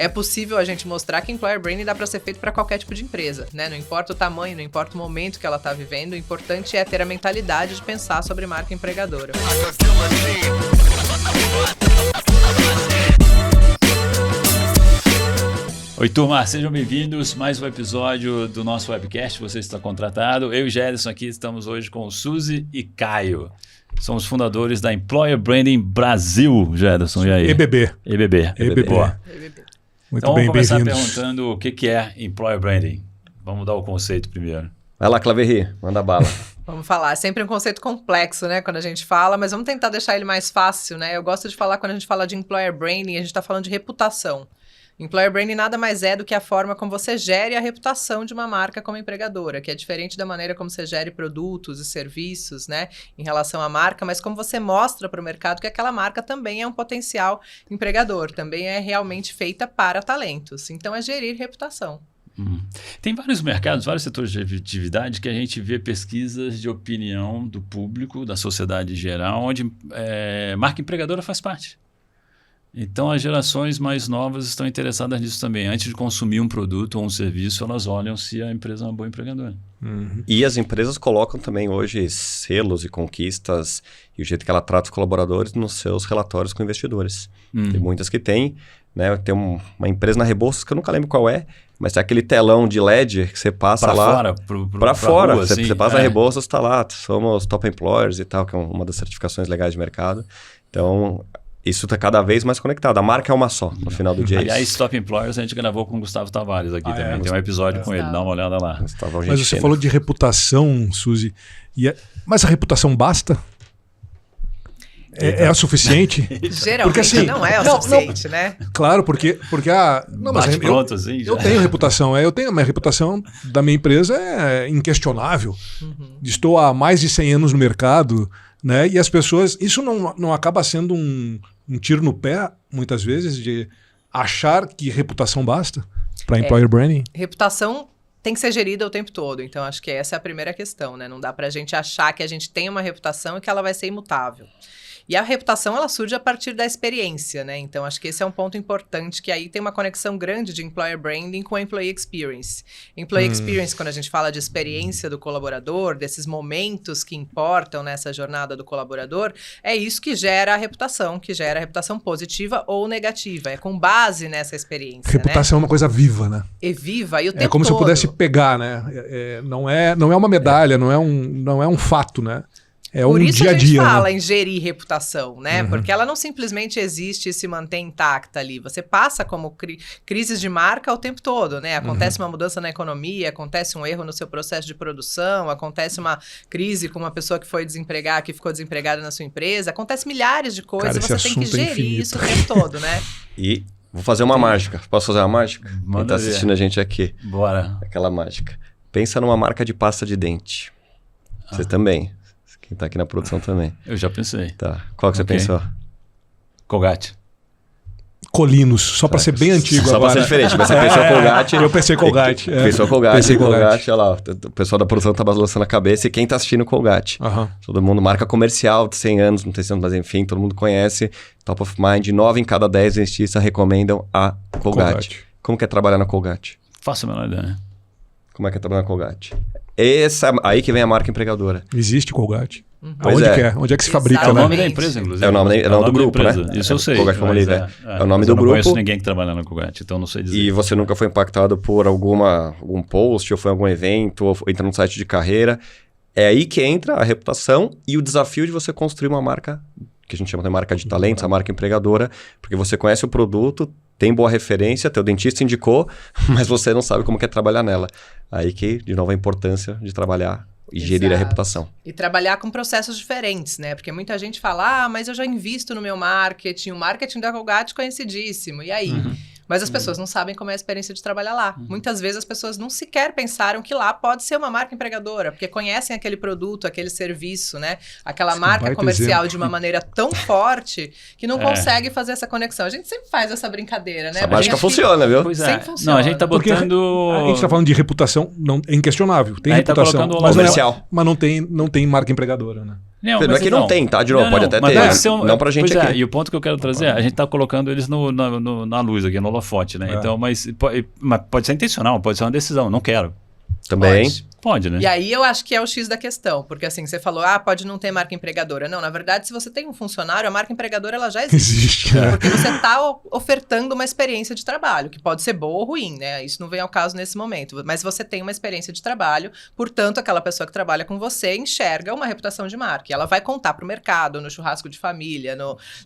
é possível a gente mostrar que employer branding dá para ser feito para qualquer tipo de empresa, né? Não importa o tamanho, não importa o momento que ela está vivendo, o importante é ter a mentalidade de pensar sobre marca empregadora. Oi, turma, sejam bem-vindos a mais um episódio do nosso webcast. Você está contratado. Eu e Gerson aqui estamos hoje com Suzy e Caio. Somos fundadores da Employer Branding Brasil, Gerson. E aí? EBB. Boa. Muito Então bem, vamos começar bem-vindos. perguntando o que é Employer Branding. Vamos dar o conceito primeiro. Vai lá, Claverry, manda bala. Vamos falar, é sempre um conceito complexo, né, quando a gente fala, mas vamos tentar deixar ele mais fácil, né? Eu gosto de falar, quando a gente fala de Employer Branding, a gente está falando de reputação. Employer Branding nada mais é do que a forma como você gere a reputação de uma marca como empregadora, que é diferente da maneira como você gere produtos e serviços, né, em relação à marca, mas como você mostra para o mercado que aquela marca também é um potencial empregador, também é realmente feita para talentos. Então, é gerir reputação. Tem vários mercados, vários setores de atividade que a gente vê pesquisas de opinião do público, da sociedade em geral, onde marca empregadora faz parte. Então, as gerações mais novas estão interessadas nisso também. Antes de consumir um produto ou um serviço, elas olham se a empresa é uma boa empregadora. E as empresas colocam também hoje selos e conquistas e o jeito que ela trata os colaboradores nos seus relatórios com investidores. Tem muitas que têm, né? Tem uma empresa na Rebouças que eu nunca lembro qual é, mas tem aquele telão de LED que você passa pra lá... Fora, pra fora. Rua, você passa na Rebouças, está lá, somos top employers e tal, que é uma das certificações legais de mercado. Então... Isso está cada vez mais conectado. A marca é uma só, no final do dia. Aliás, Top Employers a gente gravou com o Gustavo Tavares aqui também. Tem um episódio com ele, dá uma olhada lá. Mas você falou de reputação, Suzy. Mas a reputação basta? É o suficiente? Geralmente porque, assim, não é o suficiente, né? Claro, porque mas pronto, assim, eu tenho reputação. A minha reputação da minha empresa é inquestionável. Estou há mais de 100 anos no mercado, né? E as pessoas... Isso não acaba sendo um tiro no pé, muitas vezes, de achar que reputação basta para employer branding? Reputação tem que ser gerida o tempo todo. Então, acho que essa é a primeira questão, né? Não dá pra gente achar que a gente tem uma reputação e que ela vai ser imutável. E a reputação, ela surge a partir da experiência, né? Então, acho que esse é um ponto importante, que aí tem uma conexão grande de Employer Branding com a Employee Experience. Employee Experience, quando a gente fala de experiência do colaborador, desses momentos que importam nessa jornada do colaborador, é isso que gera a reputação positiva ou negativa. É com base nessa experiência, reputação é uma coisa viva, né? É viva, e o tempo todo. É como se eu pudesse pegar, né? Não é uma medalha, não é um fato, né? É um dia a dia. Por isso a gente fala, né? em gerir reputação, né? Porque ela não simplesmente existe e se mantém intacta ali. Você passa como crises de marca o tempo todo, né? Acontece uma mudança na economia, acontece um erro no seu processo de produção, acontece uma crise com uma pessoa que ficou desempregada na sua empresa, acontece milhares de coisas. Cara, e você tem que gerir infinito. isso o tempo todo, né? E vou fazer uma mágica. Posso fazer uma mágica? Quem tá assistindo a gente aqui. Bora. Aquela mágica. Pensa numa marca de pasta de dente. Você também. Quem tá aqui na produção também. Eu já pensei. Tá. Qual que você pensou? Colgate. Colinos, só para ser bem antigo só agora. Só para ser diferente, mas você pensou Colgate. Eu pensei Colgate. Pensou Colgate, olha lá. O pessoal da produção tá balançando a cabeça e quem tá assistindo Colgate. Todo mundo, marca comercial de 100 anos, não tem tanto, mas enfim, todo mundo conhece. Top of Mind, 9 em cada 10 dentistas recomendam a Colgate. Como que é trabalhar na Colgate? Faço a menor ideia. Como é que é trabalhar na Colgate? Aí que vem a marca empregadora. Existe Colgate? Pois Onde é que se fabrica? É o né? nome da empresa, inclusive. É o nome do grupo, né? Isso eu sei. Colgate Palmolive, é o nome do grupo. Eu não conheço ninguém que trabalha na Colgate, então não sei dizer. E você nunca foi impactado por algum post, ou foi em algum evento, ou entra num site de carreira. É aí que entra a reputação e o desafio de você construir uma marca, que a gente chama de marca de talentos, a marca empregadora, porque você conhece o produto, tem boa referência, teu dentista indicou, mas você não sabe como que é trabalhar nela. Aí que, de novo, a importância de trabalhar e gerir a reputação. E trabalhar com processos diferentes, né? Porque muita gente fala, mas eu já invisto no meu marketing, o marketing da Colgate conhecidíssimo, e aí? Mas as pessoas não sabem como é a experiência de trabalhar lá. Muitas vezes as pessoas não sequer pensaram que lá pode ser uma marca empregadora, porque conhecem aquele produto, aquele serviço, né? Aquela marca comercial de uma maneira tão forte que não consegue fazer essa conexão. A gente sempre faz essa brincadeira, né? Essa mágica funciona, viu? Pois sempre funciona. Não, a gente tá botando... A gente tá falando de reputação, é inquestionável. Tem reputação, tá mas, comercial. mas não tem marca empregadora, né? Não, não é que não tem, tá? De novo, pode até ter. Deve ser não pra gente aqui. E o ponto que eu quero trazer é, a gente tá colocando eles na luz aqui, no holofote, né? Então, mas pode ser intencional, pode ser uma decisão, não quero. Também. Pode, né? E aí eu acho que é o X da questão, porque assim, você falou, pode não ter marca empregadora. Não, na verdade, se você tem um funcionário, a marca empregadora ela já existe. Porque você está ofertando uma experiência de trabalho, que pode ser boa ou ruim, né? Isso não vem ao caso nesse momento. Mas você tem uma experiência de trabalho, portanto, aquela pessoa que trabalha com você enxerga uma reputação de marca. E ela vai contar para o mercado, no churrasco de família,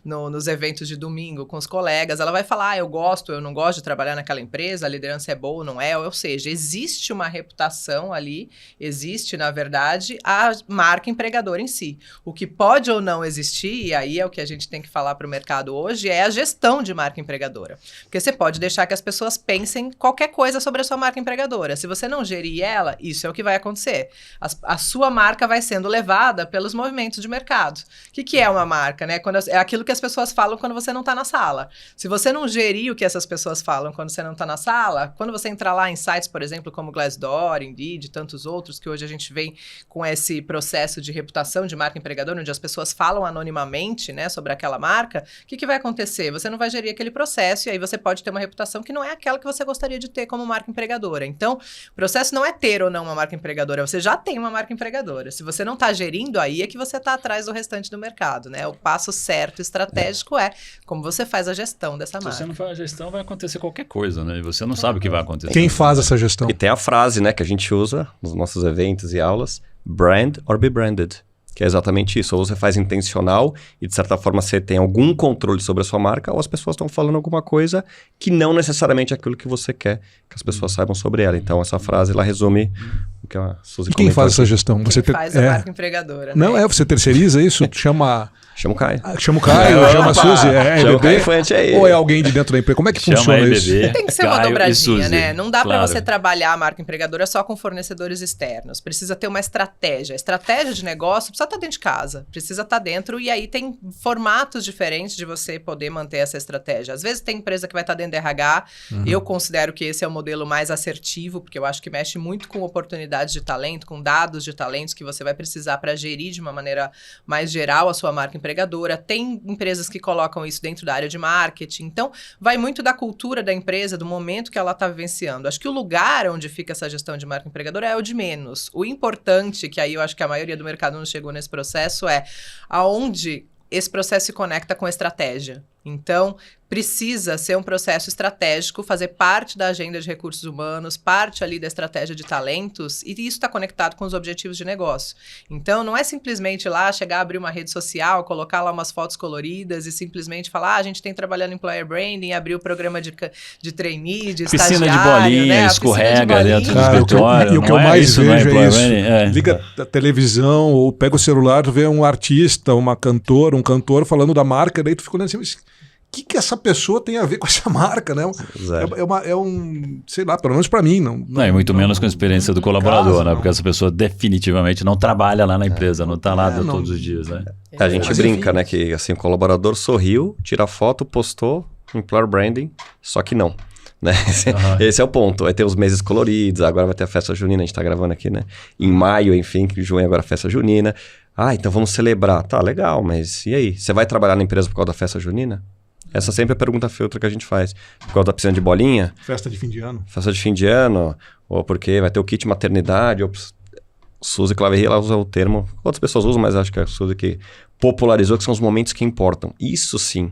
nos eventos de domingo com os colegas, ela vai falar, eu gosto, eu não gosto de trabalhar naquela empresa, a liderança é boa ou não é, ou seja, existe uma reputação ali. Existe, na verdade, a marca empregadora em si. O que pode ou não existir, e aí é o que a gente tem que falar para o mercado hoje, é a gestão de marca empregadora. Porque você pode deixar que as pessoas pensem qualquer coisa sobre a sua marca empregadora. Se você não gerir ela, isso é o que vai acontecer. A sua marca vai sendo levada pelos movimentos de mercado. O que é uma marca, né? É aquilo que as pessoas falam quando você não está na sala. Se você não gerir o que essas pessoas falam quando você não está na sala, quando você entrar lá em sites, por exemplo, como Glassdoor, Indeed, tantos outros, que hoje a gente vem com esse processo de reputação de marca empregadora, onde as pessoas falam anonimamente, né, sobre aquela marca, o que vai acontecer? Você não vai gerir aquele processo e aí você pode ter uma reputação que não é aquela que você gostaria de ter como marca empregadora. Então, o processo não é ter ou não uma marca empregadora, você já tem uma marca empregadora. Se você não está gerindo, aí é que você está atrás do restante do mercado, né? O passo certo, estratégico é como você faz a gestão dessa marca. Se você não faz a gestão, vai acontecer qualquer coisa, né? E você não sabe o que vai acontecer. Quem faz essa gestão? E tem a frase, né, que a gente usa nos nossos eventos e aulas, brand or be branded, que é exatamente isso. Ou você faz intencional e, de certa forma, você tem algum controle sobre a sua marca, ou as pessoas estão falando alguma coisa que não necessariamente é aquilo que você quer que as pessoas saibam sobre ela. Então, essa frase, ela resume o que a Suzy comentou. E quem faz essa gestão? Quem faz a marca empregadora, né? Não, você terceiriza isso? Chama o Caio. Chama o Caio, chama a Suzy, chama o Caio Infante aí. Ou é alguém de dentro da empresa? Como é que funciona isso? Tem que ser uma dobradinha, né? Não dá para você trabalhar a marca empregadora só com fornecedores externos. Precisa ter uma estratégia. A estratégia de negócio precisa estar dentro de casa. Precisa estar dentro e aí tem formatos diferentes de você poder manter essa estratégia. Às vezes tem empresa que vai estar dentro do RH. Eu considero que esse é o modelo mais assertivo, porque eu acho que mexe muito com oportunidades de talento, com dados de talentos que você vai precisar para gerir de uma maneira mais geral a sua marca empregadora. Tem empresas que colocam isso dentro da área de marketing. Então, vai muito da cultura da empresa, do momento que ela está vivenciando. Acho que o lugar onde fica essa gestão de marca empregadora é o de menos. O importante, que aí eu acho que a maioria do mercado não chegou nesse processo, é aonde esse processo se conecta com a estratégia. Então, precisa ser um processo estratégico, fazer parte da agenda de recursos humanos, parte ali da estratégia de talentos, e isso está conectado com os objetivos de negócio. Então, não é simplesmente ir lá, chegar, abrir uma rede social, colocar lá umas fotos coloridas e simplesmente falar, a gente tem trabalhando employer branding, abrir o programa de trainee, de estagiário, piscina de bolinha, né? escorrega dentro do Cara, escritório. E o que eu mais vejo é isso. É. Liga a televisão ou pega o celular, tu vê um artista, uma cantora, um cantor falando da marca, daí tu fica olhando assim, mas o que essa pessoa tem a ver com essa marca, né? É um, sei lá, pelo menos para mim. Não, e muito menos com a experiência do colaborador, né? Porque essa pessoa definitivamente não trabalha lá na empresa, não está lá todos os dias, né? A gente brinca, né? Que assim, o colaborador sorriu, tira foto, postou, employer branding, só que não. Né? Esse é o ponto. Vai ter os meses coloridos, agora vai ter a festa junina, a gente tá gravando aqui, né? Em maio, enfim, que junho agora a festa junina. Então vamos celebrar. Tá, legal, mas e aí? Você vai trabalhar na empresa por causa da festa junina? Essa sempre é a pergunta filtra que a gente faz. Por causa da piscina de bolinha? Festa de fim de ano. Festa de fim de ano, ou porque vai ter o kit maternidade, ou Suzy Claverry, ela usa o termo, outras pessoas usam, mas acho que é a Suzy que popularizou, que são os momentos que importam. Isso sim,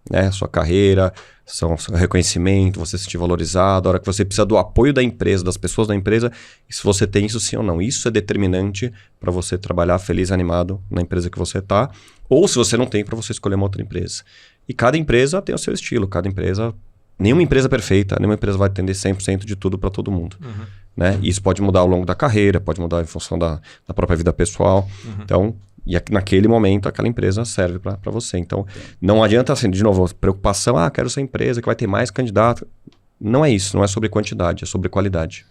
né? Sua carreira, seu reconhecimento, você se sentir valorizado, a hora que você precisa do apoio da empresa, das pessoas da empresa, e se você tem isso sim ou não. Isso é determinante para você trabalhar feliz, animado na empresa que você está, ou se você não tem, para você escolher uma outra empresa. E cada empresa tem o seu estilo, nenhuma empresa é perfeita, nenhuma empresa vai atender 100% de tudo para todo mundo. Né? E isso pode mudar ao longo da carreira, pode mudar em função da própria vida pessoal. Então, e naquele momento, aquela empresa serve para você. Então, não adianta, assim, de novo, preocupação, quero essa empresa que vai ter mais candidato. Não é isso, não é sobre quantidade, é sobre qualidade.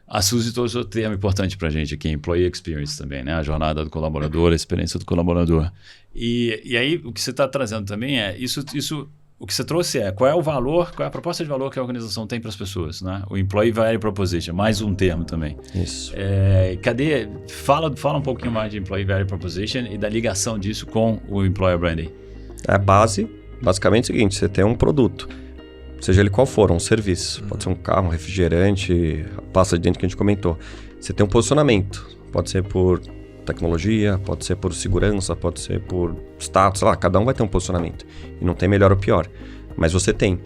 A Suzy trouxe outro termo importante para a gente aqui, Employee Experience também, né? A jornada do colaborador, a experiência do colaborador. E aí, o que você está trazendo também é isso o que você trouxe qual é o valor, qual é a proposta de valor que a organização tem para as pessoas, né? O Employee Value Proposition, mais um termo também. Isso. Fala um pouquinho mais de Employee Value Proposition e da ligação disso com o Employer Branding. Basicamente é o seguinte, você tem um produto, seja ele qual for, um serviço, pode ser um carro, um refrigerante, a pasta de dente que a gente comentou. Você tem um posicionamento, pode ser por tecnologia, pode ser por segurança, pode ser por status, sei lá, cada um vai ter um posicionamento. E não tem melhor ou pior. Mas você tem.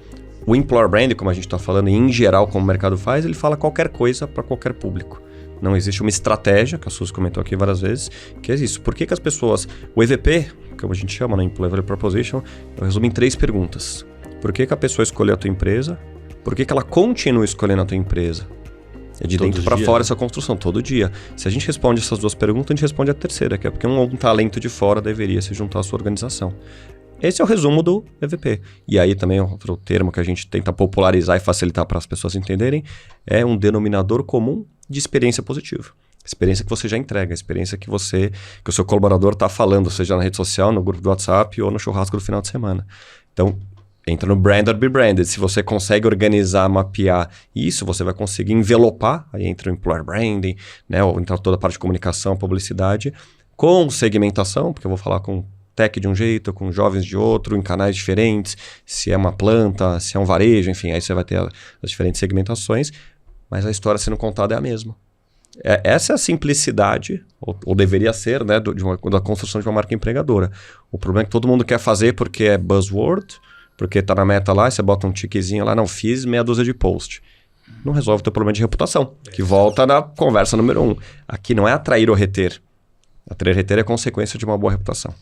O Employer Brand, como a gente está falando, e em geral, como o mercado faz, ele fala qualquer coisa para qualquer público. Não existe uma estratégia, que a Suzy comentou aqui várias vezes, que é isso. Por que as pessoas... O EVP, como a gente chama, né, Employer Value Proposition, eu resumo em 3 perguntas. Por que a pessoa escolheu a tua empresa? Por que ela continua escolhendo a tua empresa? É de dentro para fora essa construção, todo dia. Se a gente responde essas 2 perguntas, a gente responde a terceira, que é porque um talento de fora deveria se juntar à sua organização. Esse é o resumo do EVP. E aí também outro termo que a gente tenta popularizar e facilitar para as pessoas entenderem é um denominador comum de experiência positiva. Experiência que você já entrega, experiência que o seu colaborador está falando, seja na rede social, no grupo do WhatsApp ou no churrasco do final de semana. Então, entra no Brand or Be Branded. Se você consegue organizar, mapear isso, você vai conseguir envelopar, aí entra o Employer Branding, né, ou entra toda a parte de comunicação, publicidade, com segmentação, porque eu vou falar com tech de um jeito, com jovens de outro, em canais diferentes, se é uma planta, se é um varejo, enfim, aí você vai ter as diferentes segmentações, mas a história sendo contada é a mesma. Essa é a simplicidade, ou deveria ser, né, da construção de uma marca empregadora. O problema é que todo mundo quer fazer porque é buzzword, porque tá na meta lá, e você bota um tiquezinho lá, não, fiz meia dúzia de post. Não resolve o teu problema de reputação, que volta na conversa número 1. Aqui não é atrair ou reter. Atrair e reter é consequência de uma boa reputação.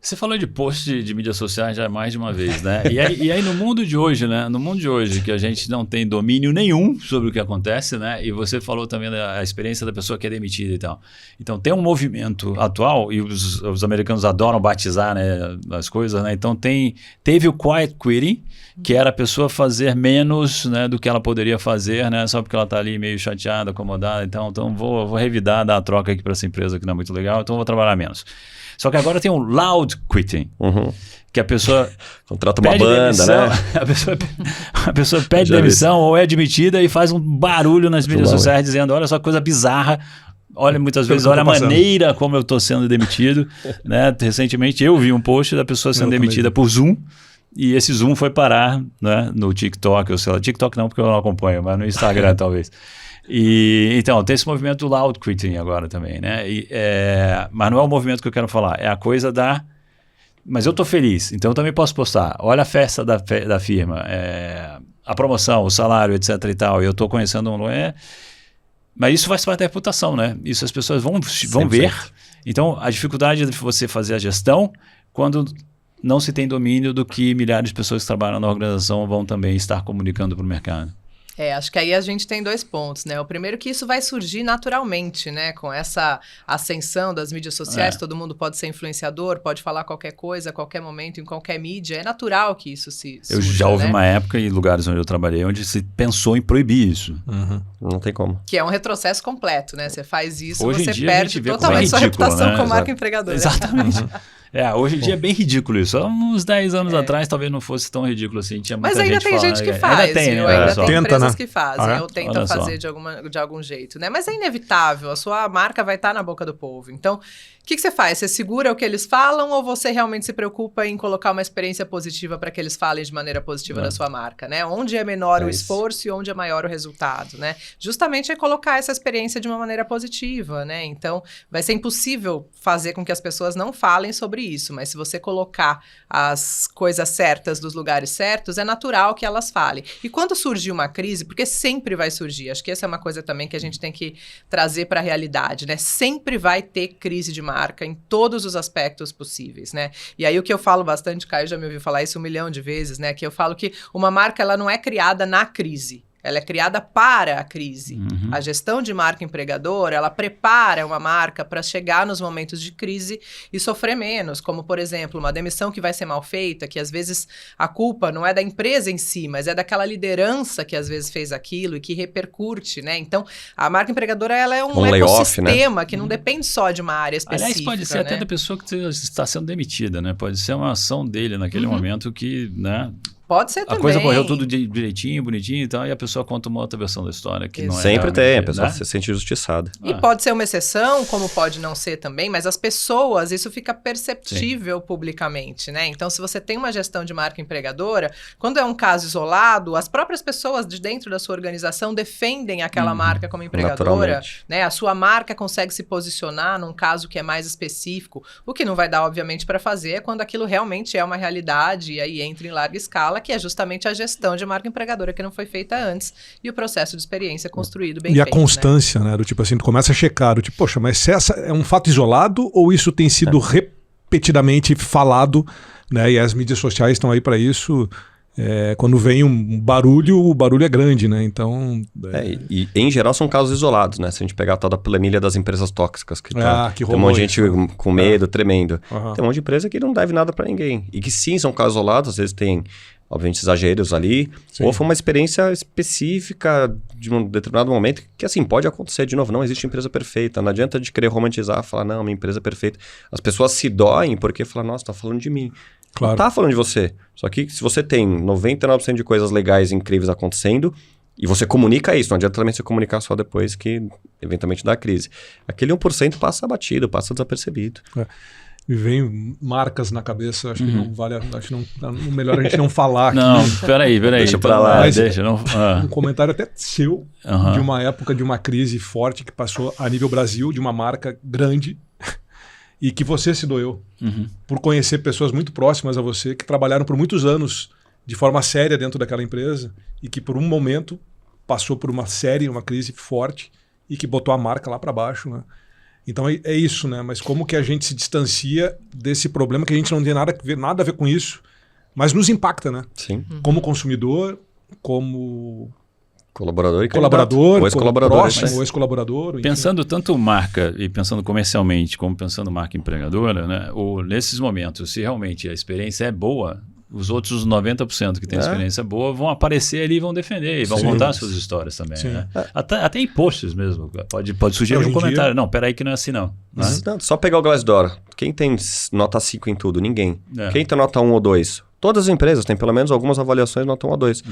Você falou de post de mídias sociais já mais de uma vez, né? E aí no mundo de hoje, né? No mundo de hoje, que a gente não tem domínio nenhum sobre o que acontece, né? E você falou também da experiência da pessoa que é demitida e tal. Então, tem um movimento atual, e os americanos adoram batizar, né, as coisas, né? Então, teve o quiet quitting, que era a pessoa fazer menos, né, do que ela poderia fazer, né? Só porque ela está ali meio chateada, acomodada. Então vou revidar, dar a troca aqui para essa empresa que não é muito legal, então vou trabalhar menos. Só que agora tem um loud quitting, que a pessoa contrata uma banda, demissão, né? A pessoa pede demissão ou é admitida e faz um barulho nas mídias sociais dizendo, olha só que coisa bizarra, olha muitas vezes, olha a maneira como eu estou sendo demitido. Né? Recentemente eu vi um post da pessoa sendo demitida por Zoom, e esse Zoom foi parar, né, no TikTok, ou sei lá, TikTok não porque eu não acompanho, mas no Instagram talvez. Então, tem esse movimento do loud quitting agora também, né? Mas não é o movimento que eu quero falar, é a coisa mas eu tô feliz, então eu também posso postar. Olha a festa da firma, a promoção, o salário, etc e tal, eu tô conhecendo mas isso faz parte da reputação, né? Isso as pessoas vão ver. Então, a dificuldade de você fazer a gestão quando não se tem domínio do que milhares de pessoas que trabalham na organização vão também estar comunicando para o mercado. Acho que aí a gente tem 2 pontos, né? O primeiro que isso vai surgir naturalmente, né? Com essa ascensão das mídias sociais, todo mundo pode ser influenciador, pode falar qualquer coisa, a qualquer momento, em qualquer mídia. É natural que isso se surja, eu já houve uma época em lugares onde eu trabalhei onde se pensou em proibir isso. Não tem como. Que é um retrocesso completo, né? Você faz isso, hoje você perde totalmente sua reputação, né, como marca empregadora. Exatamente. Hoje em dia é bem ridículo isso. Há uns 10 anos atrás talvez não fosse tão ridículo assim. Tinha muita Mas ainda tem gente que faz. Ainda tem, né? Ainda tem Tenta, empresas né? que fazem, ou tentam fazer de algum jeito, né? Mas é inevitável, a sua marca vai estar na boca do povo. Então, o que você faz? Você segura o que eles falam ou você realmente se preocupa em colocar uma experiência positiva para que eles falem de maneira positiva da sua marca, né? Onde é menor o esforço e onde é maior o resultado, né? Justamente é colocar essa experiência de uma maneira positiva, né? Então, vai ser impossível fazer com que as pessoas não falem sobre isso, mas se você colocar as coisas certas dos lugares certos, é natural que elas falem. E quando surgir uma crise, porque sempre vai surgir, acho que essa é uma coisa também que a gente tem que trazer para a realidade, né? Sempre vai ter crise de marca em todos os aspectos possíveis, né? E aí o que eu falo bastante, Caio já me ouviu falar isso 1 milhão de vezes, né? Que eu falo que uma marca, ela não é criada na crise. ela é criada para a crise. Uhum. A gestão de marca empregadora, ela prepara uma marca para chegar nos momentos de crise e sofrer menos, como, por exemplo, uma demissão que vai ser mal feita, que às vezes a culpa não é da empresa em si, mas é daquela liderança que às vezes fez aquilo e que repercute, né? Então, a marca empregadora, ela é um ecossistema, né? Que não depende só de uma área específica. Aliás, pode ser, né, até da pessoa que está sendo demitida, né? Pode ser uma ação dele naquele momento que, né? Pode ser também. A coisa correu tudo direitinho, bonitinho e tal, e a pessoa conta uma outra versão da história que não é. Sempre tem, a pessoa se sente injustiçada. E pode ser uma exceção, como pode não ser também, mas as pessoas, isso fica perceptível publicamente, né? Então, se você tem uma gestão de marca empregadora, quando é um caso isolado, as próprias pessoas de dentro da sua organização defendem aquela marca como empregadora, né? A sua marca consegue se posicionar num caso que é mais específico. O que não vai dar, obviamente, para fazer é quando aquilo realmente é uma realidade e aí entra em larga escala, que é justamente a gestão de marca empregadora que não foi feita antes e o processo de experiência construído bem feito. E a constância, né? Do tipo assim, tu começa a checar, do tipo, poxa, mas se essa é um fato isolado ou isso tem sido repetidamente falado, né? E as mídias sociais estão aí para isso. Quando vem um barulho, o barulho é grande, né? Então... E em geral são casos isolados, né? Se a gente pegar a tal da planilha das empresas tóxicas, que que tem um monte de gente com medo, tremendo. Uhum. Tem um monte de empresa que não deve nada para ninguém. E que sim, são casos isolados, às vezes tem, obviamente, exageros ali. Sim. Ou foi uma experiência específica de um determinado momento, que assim, pode acontecer de novo. Não existe empresa perfeita. Não adianta de querer romantizar, falar, não, minha empresa é perfeita. As pessoas se doem porque falam, nossa, tá falando de mim. Claro. Não tá falando de você. Só que se você tem 99% de coisas legais e incríveis acontecendo, e você comunica isso, não adianta também você comunicar só depois que eventualmente dá a crise. Aquele 1% passa batido, passa desapercebido. Me vem marcas na cabeça, acho que não vale, acho que não, melhor a gente não falar aqui. Não, peraí. Deixa pra lá. Mas deixa, não, um comentário até seu, de uma época de uma crise forte que passou a nível Brasil, de uma marca grande, e que você se doeu por conhecer pessoas muito próximas a você, que trabalharam por muitos anos de forma séria dentro daquela empresa e que por um momento passou por uma crise forte e que botou a marca lá para baixo, né? Então é isso, né? Mas como que a gente se distancia desse problema que a gente não tem nada a ver com isso, mas nos impacta, né? Sim. Como consumidor, como... Colaborador, ou ex-colaborador. Próximo, ou ex-colaborador. Pensando tanto marca e pensando comercialmente como pensando marca empregadora, né? Nesses momentos, se realmente a experiência é boa, os outros 90% que têm experiência boa vão aparecer ali e vão defender, e vão contar suas histórias também. Né? Até em posts mesmo. Pode sugerir um comentário. Não, peraí que não é assim não. Né? Não, só pegar o Glassdoor. Quem tem nota 5 em tudo? Ninguém. Quem tem nota 1 ou 2? Todas as empresas têm pelo menos algumas avaliações nota 1 ou 2.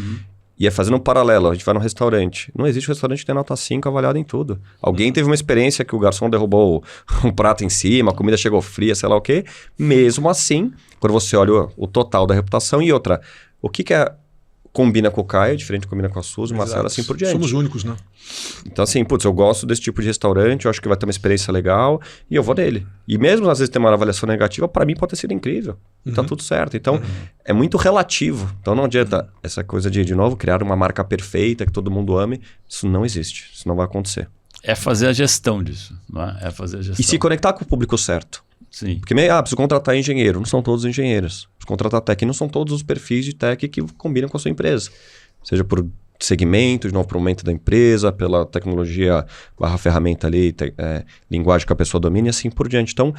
E é fazendo um paralelo, a gente vai num restaurante. Não existe restaurante que tem nota 5 avaliado em tudo. Alguém teve uma experiência que o garçom derrubou um prato em cima, a comida chegou fria, sei lá o quê. Mesmo assim, quando você olha o total da reputação e outra, o que combina com o Caio, diferente combina com a Suzy, Marcelo, assim por diante. Somos únicos, né? Então assim, eu gosto desse tipo de restaurante, eu acho que vai ter uma experiência legal e eu vou nele. E mesmo às vezes ter uma avaliação negativa, para mim pode ter sido incrível. E tá tudo certo. Então, é muito relativo. Então não adianta essa coisa de novo, criar uma marca perfeita que todo mundo ame. Isso não existe. Isso não vai acontecer. É fazer a gestão disso, não é? É fazer a gestão. E se conectar com o público certo. Sim. Porque preciso contratar engenheiro. Não são todos engenheiros. Preciso contratar tech. Não são todos os perfis de tech que combinam com a sua empresa. Seja por segmento, de novo, para o momento da empresa, pela tecnologia /ferramenta ali, linguagem que a pessoa domina e assim por diante. Então,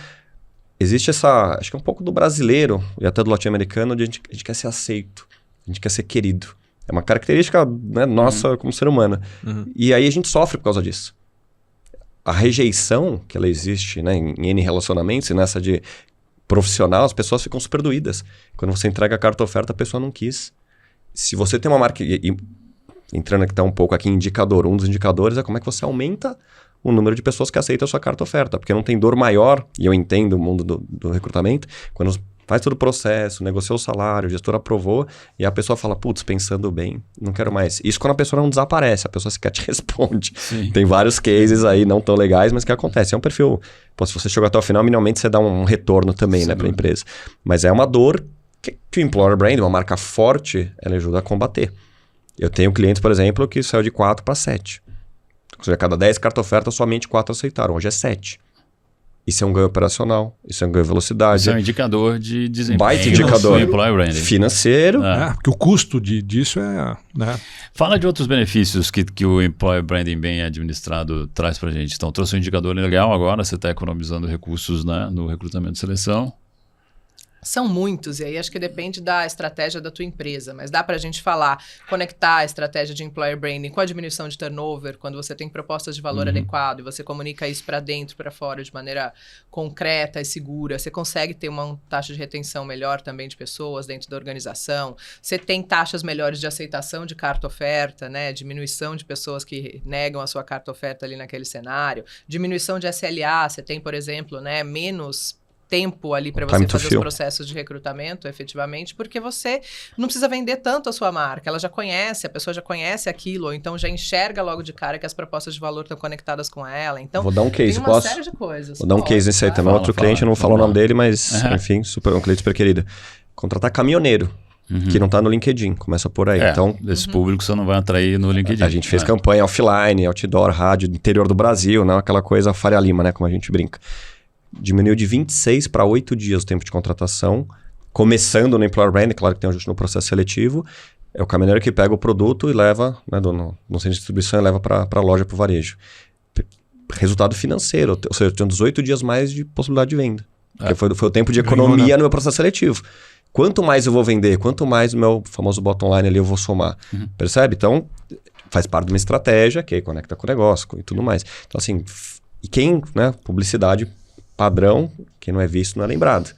existe acho que é um pouco do brasileiro e até do latino-americano, onde a gente quer ser aceito, a gente quer ser querido. É uma característica, né, nossa como ser humano. E aí a gente sofre por causa disso. A rejeição que ela existe, né, em N relacionamentos, e nessa de profissional, as pessoas ficam super doídas. Quando você entrega a carta oferta, a pessoa não quis. Se você tem uma marca... entrando aqui um pouco aqui em indicador, um dos indicadores é como é que você aumenta o número de pessoas que aceitam a sua carta oferta, porque não tem dor maior, e eu entendo o mundo do recrutamento, quando faz todo o processo, negociou o salário, o gestor aprovou, e a pessoa fala, putz, pensando bem, não quero mais. Isso quando a pessoa não desaparece, a pessoa sequer te responde. Sim. Tem vários cases aí não tão legais, mas que acontece. É um perfil, se você chegou até o final, minimamente você dá um retorno também, né, para a empresa. Mas é uma dor que o employer brand, uma marca forte, ela ajuda a combater. Eu tenho clientes, por exemplo, que saiu de 4 para 7. Ou seja, a cada 10 cartas ofertas, somente 4 aceitaram. Hoje é 7. Isso é um ganho operacional, isso é um ganho de velocidade. Isso é um indicador de desempenho. Baita indicador. Do employer branding. Financeiro. Porque o custo disso é... Né? Fala de outros benefícios que o employer branding bem administrado traz para a gente. Então, trouxe um indicador legal agora, você está economizando recursos, né, no recrutamento e seleção. São muitos, e aí acho que depende da estratégia da tua empresa, mas dá para a gente falar, conectar a estratégia de employer branding com a diminuição de turnover, quando você tem propostas de valor adequado e você comunica isso para dentro, para fora, de maneira concreta e segura, você consegue ter uma taxa de retenção melhor também de pessoas dentro da organização, você tem taxas melhores de aceitação de carta-oferta, né, diminuição de pessoas que negam a sua carta-oferta ali naquele cenário, diminuição de SLA, você tem, por exemplo, né, menos tempo ali para você fazer os processos de recrutamento, efetivamente, porque você não precisa vender tanto a sua marca, ela já conhece, a pessoa já conhece aquilo, ou então já enxerga logo de cara que as propostas de valor estão conectadas com ela, então vou dar um case, tem uma série de coisas. Vou dar um case nesse aí também, outro cliente, eu não vou falar o nome dele, mas enfim, um cliente super querido. Contratar caminhoneiro, que não está no LinkedIn, começa por aí. Então, esse público você não vai atrair no LinkedIn. A gente fez campanha offline, outdoor, rádio, do interior do Brasil, não aquela coisa Faria Lima, né, como a gente brinca. Diminuiu de 26 para 8 dias o tempo de contratação, começando no employer branding, claro que tem um ajuste no processo seletivo, é o caminhoneiro que pega o produto e leva, né, no centro de distribuição e leva para a loja, para o varejo. Resultado financeiro, ou seja, eu tenho 18 dias mais de possibilidade de venda, porque foi o tempo de economia no meu processo seletivo. Quanto mais eu vou vender, quanto mais o meu famoso bottom line ali eu vou somar, percebe? Então, faz parte de uma estratégia que aí conecta com o negócio e tudo mais. Então, assim, e quem, né, publicidade padrão, quem não é visto não é lembrado.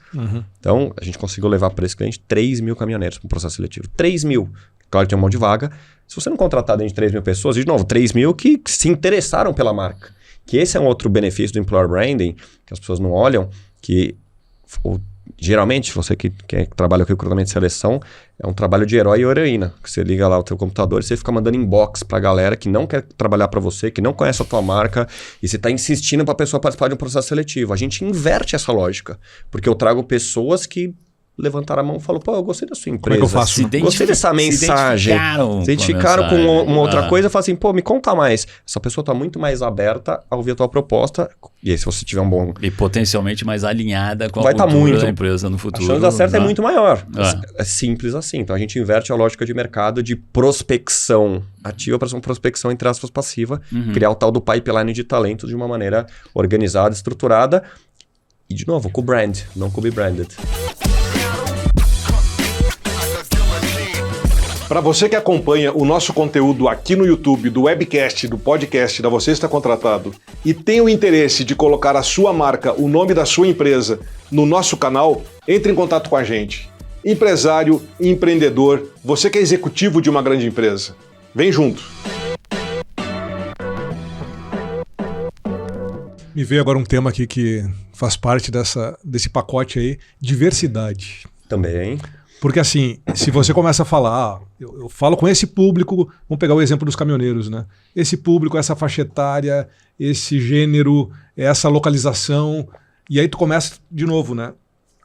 Então, a gente conseguiu levar para esse cliente 3 mil caminhoneiros para um processo seletivo. 3 mil. Claro que tem um monte de vaga. Se você não contratar dentro de 3 mil pessoas, de novo, 3 mil que se interessaram pela marca. Que esse é um outro benefício do employer branding, que as pessoas não olham, que geralmente, você que trabalha com recrutamento e seleção, é um trabalho de herói e heroína. Que você liga lá o teu computador e você fica mandando inbox pra galera que não quer trabalhar para você, que não conhece a tua marca, e você tá insistindo pra pessoa participar de um processo seletivo. A gente inverte essa lógica, porque eu trago pessoas que levantaram a mão e falaram, pô, eu gostei da sua empresa. Como é que eu faço? Gostei dessa mensagem. Se identificaram com uma outra coisa e falaram assim, pô, me conta mais. Essa pessoa tá muito mais aberta a ouvir a tua proposta. E aí, se você tiver um bom... E potencialmente mais alinhada com a vai cultura da empresa no futuro. A chance de dar certo é muito maior. É simples assim. Então, a gente inverte a lógica de mercado de prospecção ativa para uma prospecção, entre aspas, passiva. Criar o tal do pipeline de talento de uma maneira organizada, estruturada. E, de novo, com o brand, não com o be branded. Para você que acompanha o nosso conteúdo aqui no YouTube, do webcast, do podcast da Você Está Contratado e tem o interesse de colocar a sua marca, o nome da sua empresa no nosso canal, entre em contato com a gente. Empresário, empreendedor, você que é executivo de uma grande empresa. Vem junto! Me veio agora um tema aqui que faz parte desse pacote aí, diversidade. Também. Porque assim, se você começa a falar, eu falo com esse público, vamos pegar o exemplo dos caminhoneiros, né? Esse público, essa faixa etária, esse gênero, essa localização, e aí tu começa de novo, né?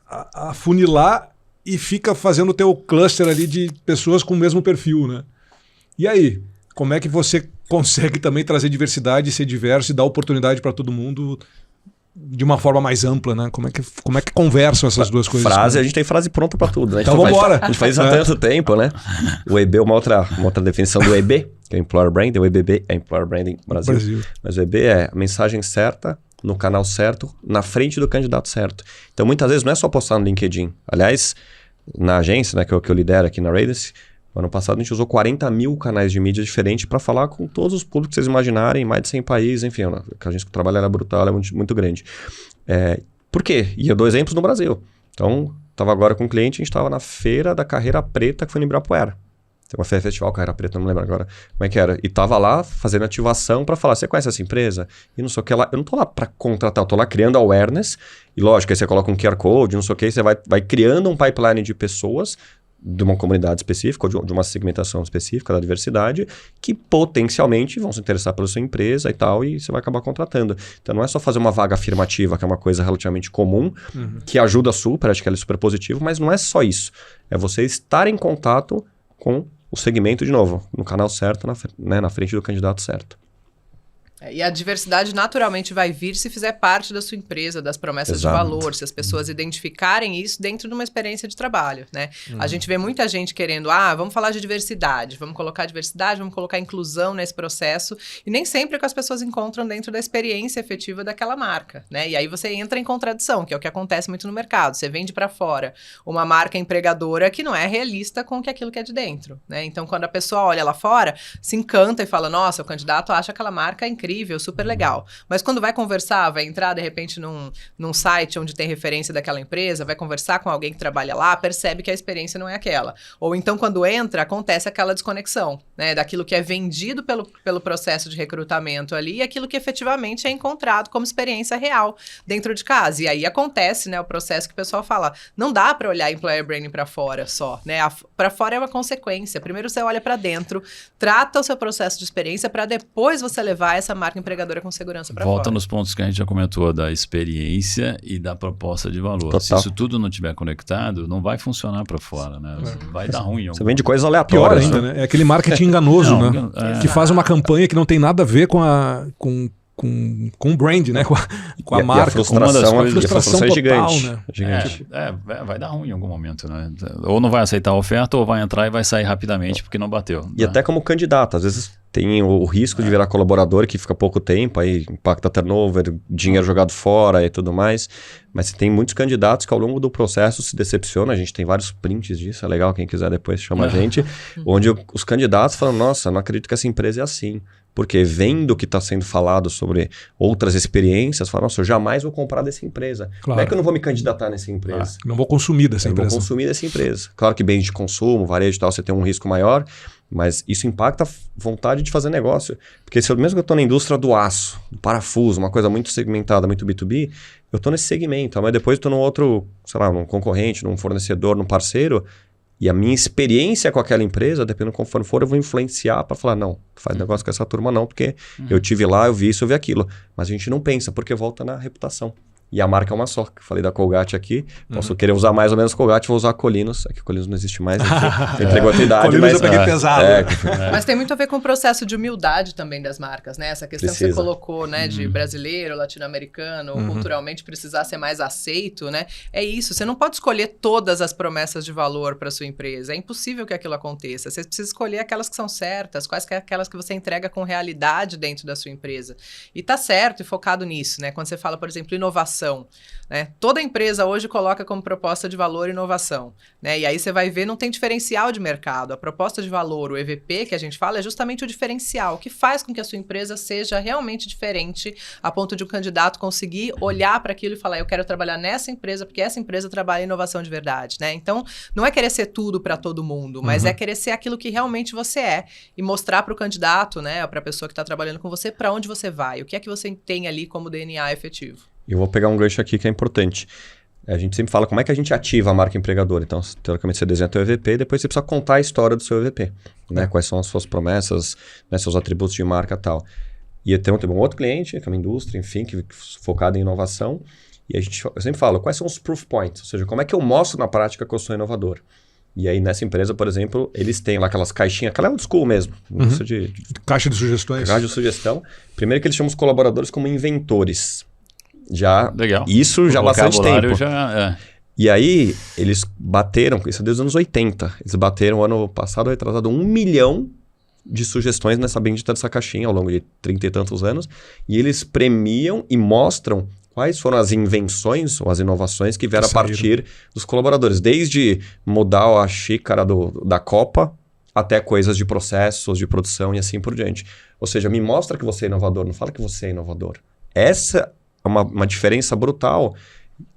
A funilar e fica fazendo o teu cluster ali de pessoas com o mesmo perfil, né? E aí, como é que você consegue também trazer diversidade, ser diverso e dar oportunidade para todo mundo de uma forma mais ampla, né? Como é que conversam essas duas coisas? A gente tem frase pronta para tudo, né? Então vamos embora. A gente faz isso há tanto tempo, né? O EB, uma outra definição do EB, que é Employer Branding, o EBB é Employer Branding Brasil. Mas o EB é a mensagem certa, no canal certo, na frente do candidato certo. Então, muitas vezes não é só postar no LinkedIn. Aliás, na agência, né, que eu lidero aqui na Radius, ano passado a gente usou 40 mil canais de mídia diferentes para falar com todos os públicos que vocês imaginarem, mais de 100 países, enfim, a gente que trabalha era brutal, é muito grande. Por quê? E eu dou exemplos no Brasil. Então, estava agora com um cliente, a gente estava na Feira da Carreira Preta, que foi no Ibirapuera. Tem uma festival Carreira Preta, não me lembro agora como é que era. E estava lá fazendo ativação para falar, você conhece essa empresa? E não sei o que lá. Eu não estou lá para contratar, eu estou lá criando awareness. E lógico, aí você coloca um QR Code, não sei o que, você vai criando um pipeline de pessoas de uma comunidade específica, ou de uma segmentação específica da diversidade, que potencialmente vão se interessar pela sua empresa e tal, e você vai acabar contratando. Então não é só fazer uma vaga afirmativa, que é uma coisa relativamente comum, que ajuda super, acho que ela é super positivo, mas não é só isso. É você estar em contato com o segmento, de novo, no canal certo, na frente do candidato certo. E a diversidade naturalmente vai vir se fizer parte da sua empresa, das promessas de valor, se as pessoas identificarem isso dentro de uma experiência de trabalho, né? A gente vê muita gente querendo, vamos falar de diversidade, vamos colocar inclusão nesse processo, e nem sempre é que as pessoas encontram dentro da experiência efetiva daquela marca, né? E aí você entra em contradição, que é o que acontece muito no mercado. Você vende para fora uma marca empregadora que não é realista com aquilo que é de dentro, né? Então, quando a pessoa olha lá fora, se encanta e fala, nossa, o candidato acha aquela marca incrível, super legal. Mas quando vai conversar, vai entrar de repente num site onde tem referência daquela empresa, vai conversar com alguém que trabalha lá, percebe que a experiência não é aquela. Ou então quando entra, acontece aquela desconexão, né, daquilo que é vendido pelo processo de recrutamento ali e aquilo que efetivamente é encontrado como experiência real dentro de casa. E aí acontece, né, o processo que o pessoal fala, não dá para olhar employer branding para fora só, né? Para fora é uma consequência. Primeiro você olha para dentro, trata o seu processo de experiência para depois você levar essa marca empregadora com segurança para fora. Volta nos pontos que a gente já comentou, da experiência e da proposta de valor. Total. Se isso tudo não estiver conectado, não vai funcionar para fora, né? Vai dar ruim. Você vende coisas Pior aleatórias. ainda, né? É aquele marketing enganoso, né? Que faz uma campanha que não tem nada a ver com o brand, né? Com a marca. E a frustração, a frustração é total, gigante. né? Gigante. Vai dar ruim em algum momento, né? Ou não vai aceitar a oferta, ou vai entrar e vai sair rapidamente porque não bateu. E até como candidato, às vezes tem o risco de virar colaborador que fica pouco tempo, aí impacta turnover, dinheiro jogado fora e tudo mais. Mas tem muitos candidatos que ao longo do processo se decepcionam. A gente tem vários prints disso, é legal, quem quiser depois chama a gente. Onde os candidatos falam, nossa, não acredito que essa empresa é assim. Porque vendo o que está sendo falado sobre outras experiências, falam, nossa, eu jamais vou comprar dessa empresa. Claro. Não é que eu não vou me candidatar nessa empresa. Não vou consumir dessa Eu empresa. vou consumir dessa empresa. Claro que bens de consumo, varejo e tal, você tem um risco maior, mas isso impacta a vontade de fazer negócio. Porque mesmo que eu estou na indústria do aço, do parafuso, uma coisa muito segmentada, muito B2B, eu estou nesse segmento, mas depois estou num outro, sei lá, num concorrente, num fornecedor, num parceiro, e a minha experiência com aquela empresa, dependendo de conforme for, eu vou influenciar para falar, não faz negócio com essa turma não, porque eu tive lá, eu vi isso, eu vi aquilo. Mas a gente não pensa, porque volta na reputação. E a marca é uma só. Falei da Colgate aqui. Posso querer usar mais ou menos Colgate, vou usar Colinos. Aqui Colinos não existe mais. Entregou a tua idade. Colinos mas eu peguei pesado. Mas tem muito a ver com o processo de humildade também das marcas, né? Essa questão que você colocou, né? De brasileiro, latino-americano, culturalmente precisar ser mais aceito, né? É isso. Você não pode escolher todas as promessas de valor para sua empresa. É impossível que aquilo aconteça. Você precisa escolher aquelas que são certas, quais que é aquelas que você entrega com realidade dentro da sua empresa. E tá certo e focado nisso, né? Quando você fala, por exemplo, inovação, né? Toda empresa hoje coloca como proposta de valor inovação, né? E aí você vai ver, não tem diferencial de mercado. A proposta de valor, o EVP que a gente fala, é justamente o diferencial, que faz com que a sua empresa seja realmente diferente, a ponto de um candidato conseguir olhar para aquilo e falar, eu quero trabalhar nessa empresa, porque essa empresa trabalha em inovação de verdade, né? Então, não é querer ser tudo para todo mundo, mas é querer ser aquilo que realmente você é e mostrar para o candidato, né, para a pessoa que está trabalhando com você, para onde você vai, o que é que você tem ali como DNA efetivo. Eu vou pegar um gancho aqui que é importante. A gente sempre fala como é que a gente ativa a marca empregadora. Então, teoricamente, você desenha o EVP e depois você precisa contar a história do seu EVP. Né? Quais são as suas promessas, né? Seus atributos de marca e tal. E eu tenho um outro cliente, que é uma indústria, enfim, que focada em inovação. E eu sempre falo, quais são os proof points? Ou seja, como é que eu mostro na prática que eu sou inovador? E aí, nessa empresa, por exemplo, eles têm lá aquelas caixinhas, aquela old school mesmo. Caixa de sugestões. Caixa de sugestão. Primeiro que eles chamam os colaboradores como inventores. Legal. Isso já há bastante tempo. E aí, eles bateram, isso desde os anos 80, eles bateram ano passado, retrasado, 1 milhão de sugestões nessa bendita dessa caixinha ao longo de 30 e tantos anos. E eles premiam e mostram quais foram as invenções ou as inovações que vieram a partir dos colaboradores. Desde mudar a xícara da Copa até coisas de processos, de produção e assim por diante. Ou seja, me mostra que você é inovador, não fala que você é inovador. Essa é uma diferença brutal.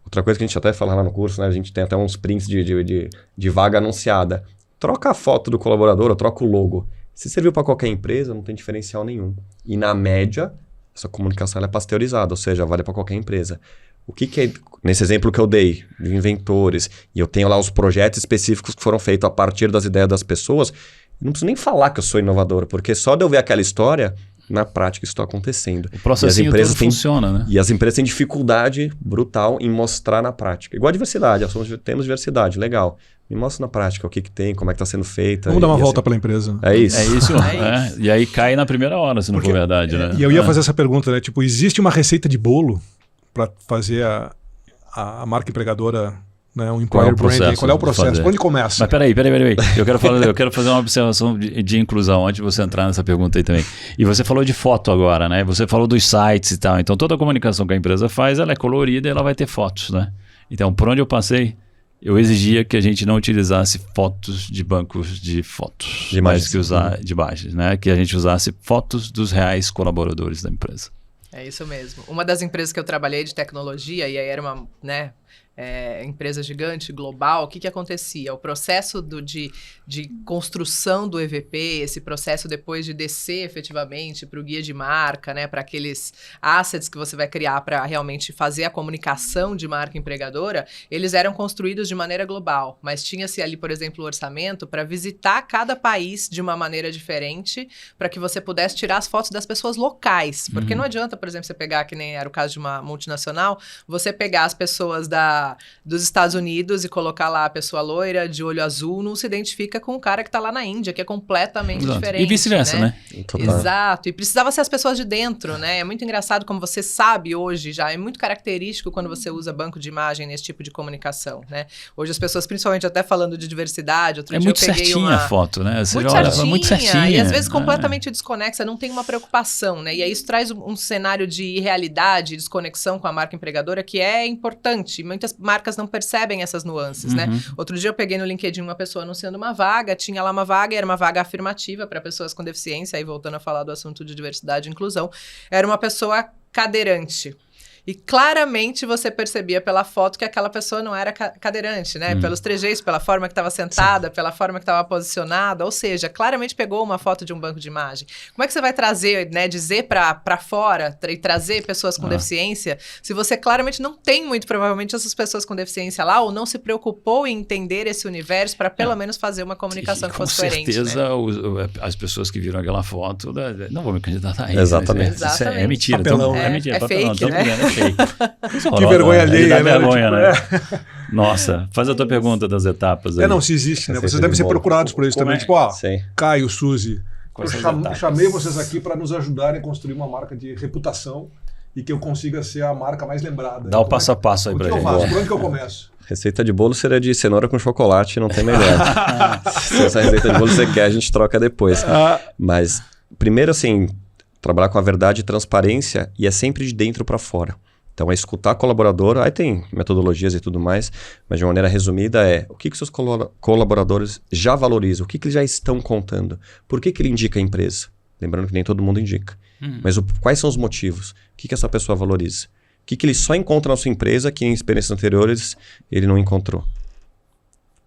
Outra coisa que a gente até fala lá no curso, né? A gente tem até uns prints de vaga anunciada. Troca a foto do colaborador ou troca o logo. Se serviu para qualquer empresa, não tem diferencial nenhum. E na média, essa comunicação é pasteurizada, ou seja, vale para qualquer empresa. O que é, nesse exemplo que eu dei, de inventores, e eu tenho lá os projetos específicos que foram feitos a partir das ideias das pessoas, eu não preciso nem falar que eu sou inovador, porque só de eu ver aquela história, na prática isso está acontecendo. O processinho todo funciona, né? E as empresas têm dificuldade brutal em mostrar na prática. Igual a diversidade, temos diversidade, legal. Me mostra na prática o que tem, como é que está sendo feita. Vamos dar uma e volta assim, pela empresa. É isso. É isso. E aí cai na primeira hora, se não for verdade, né? E eu ia fazer essa pergunta, né? Tipo, existe uma receita de bolo para fazer a marca empregadora, né? Um employer branding? Qual é o processo? Onde começa? Mas peraí. Eu quero fazer uma observação de inclusão antes de você entrar nessa pergunta aí também. E você falou de foto agora, né? Você falou dos sites e tal. Então, toda a comunicação que a empresa faz, ela é colorida e ela vai ter fotos, né? Então, por onde eu passei, eu exigia que a gente não utilizasse fotos de bancos de fotos. De imagens. De imagens, né? Que a gente usasse fotos dos reais colaboradores da empresa. É isso mesmo. Uma das empresas que eu trabalhei de tecnologia, e aí era uma, né, empresa gigante, global, o que acontecia? O processo de construção do EVP, esse processo depois de descer efetivamente para o guia de marca, né, para aqueles assets que você vai criar para realmente fazer a comunicação de marca empregadora, eles eram construídos de maneira global, mas tinha-se ali, por exemplo, o orçamento para visitar cada país de uma maneira diferente, para que você pudesse tirar as fotos das pessoas locais, porque não adianta, por exemplo, você pegar, que nem era o caso de uma multinacional, você pegar as pessoas dos Estados Unidos e colocar lá a pessoa loira, de olho azul, não se identifica com o cara que está lá na Índia, que é completamente diferente. E vice-versa, né? Exato. E precisava ser as pessoas de dentro, né? É muito engraçado, como você sabe hoje já, é muito característico quando você usa banco de imagem nesse tipo de comunicação, né? Hoje as pessoas, principalmente até falando de diversidade, outro dia eu peguei certinha a foto, né? Você muito olha, certinha, muito certinha. E às vezes completamente desconexa, não tem uma preocupação, né? E aí isso traz um cenário de irrealidade, desconexão com a marca empregadora que é importante. Muitas marcas não percebem essas nuances, né? Outro dia eu peguei no LinkedIn uma pessoa anunciando uma vaga, tinha lá uma vaga, era uma vaga afirmativa para pessoas com deficiência, aí voltando a falar do assunto de diversidade e inclusão, era uma pessoa cadeirante. E claramente você percebia pela foto que aquela pessoa não era cadeirante, né? Pelos trejeitos, pela forma que estava sentada, pela forma que estava posicionada, ou seja, claramente pegou uma foto de um banco de imagem. Como é que você vai trazer, né, dizer para fora e trazer pessoas com deficiência, se você claramente não tem muito provavelmente essas pessoas com deficiência lá, ou não se preocupou em entender esse universo para pelo menos fazer uma comunicação que fosse coerente, com certeza, né? As pessoas que viram aquela foto, não vou me candidatar a isso. Exatamente. Né? Isso é mentira. Papelão, é mentira. É fake, né? Que vergonha alheia, né? Vergonha, né? Nossa, faz a tua pergunta das etapas aí. Não, se existe, né? Vocês devem ser procurados por isso também. Tipo, Caio, Suzy, eu chamei vocês aqui para nos ajudarem a construir uma marca de reputação e que eu consiga ser a marca mais lembrada. Dá o passo a passo aí pra gente. O que eu faço? Por onde que eu começo? Receita de bolo seria de cenoura com chocolate, não tem melhor. Se essa receita de bolo você quer, a gente troca depois. Mas, primeiro assim, trabalhar com a verdade e transparência, e é sempre de dentro para fora. Então, é escutar colaborador, aí tem metodologias e tudo mais, mas de uma maneira resumida o que seus colaboradores já valorizam, o que eles já estão contando, por que ele indica a empresa. Lembrando que nem todo mundo indica. Mas quais são os motivos? O que essa pessoa valoriza? O que ele só encontra na sua empresa que em experiências anteriores ele não encontrou?